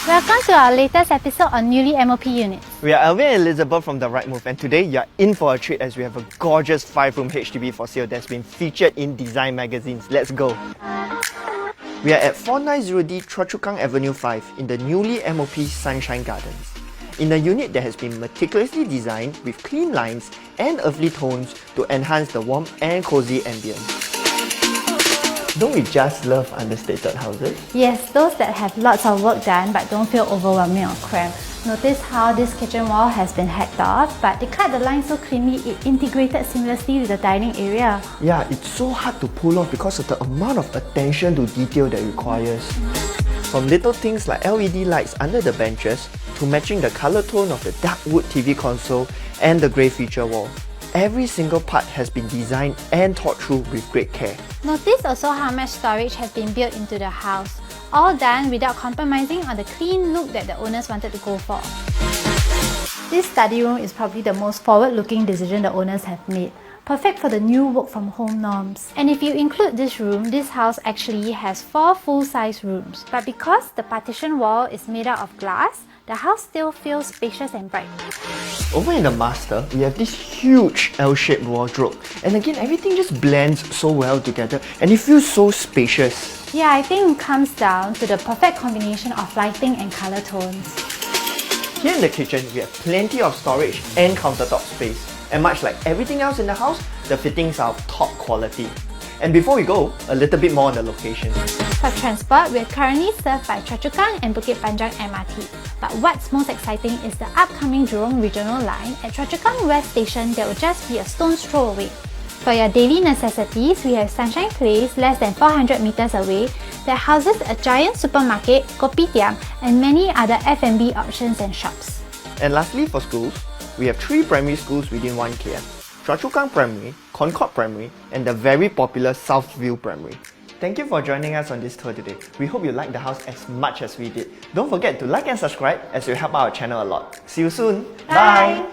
Welcome to our latest episode on newly MOP units. We are Alvin and Elizabeth from 𝗦𝗹𝗲, and today you're in for a treat as we have a gorgeous 5-room HDB for sale that's been featured in design magazines. Let's go! We are at 490D Choa Chu Kang Avenue 5 in the newly MOP Sunshine Gardens. In a unit that has been meticulously designed with clean lines and earthly tones to enhance the warm and cozy ambience. Don't we just love understated houses? Yes, those that have lots of work done but don't feel overwhelming or cramped. Notice how this kitchen wall has been hacked off, but they cut the line so cleanly it integrated seamlessly with the dining area. Yeah, it's so hard to pull off because of the amount of attention to detail that it requires. From little things like LED lights under the benches to matching the colour tone of the dark wood TV console and the grey feature wall. Every single part has been designed and thought through with great care. Notice also how much storage has been built into the house, all done without compromising on the clean look that the owners wanted to go for. This study room is probably the most forward-looking decision the owners have made, perfect for the new work-from-home norms. And if you include this room, this house actually has 4 full-size rooms. But because the partition wall is made out of glass, the house still feels spacious and bright. Over in the master, we have this huge L-shaped wardrobe, and again everything just blends so well together and it feels so spacious. Yeah, I think it comes down to the perfect combination of lighting and colour tones. Here in the kitchen, we have plenty of storage and countertop space, and much like everything else in the house, the fittings are of top quality. And before we go, a little bit more on the location. For transport, we are currently served by Choa Chu Kang and Bukit Panjang MRT. But what's most exciting is the upcoming Jurong Regional Line at Choa Chu Kang West Station that will just be a stone's throw away. For your daily necessities, we have Sunshine Place less than 400 meters away that houses a giant supermarket, kopitiam, and many other F&B options and shops. And lastly, for schools, we have 3 primary schools within 1 km. Choa Chu Kang Primary, Concord Primary, and the very popular Southview Primary. Thank you for joining us on this tour today. We hope you liked the house as much as we did. Don't forget to like and subscribe as it will help our channel a lot. See you soon. Bye.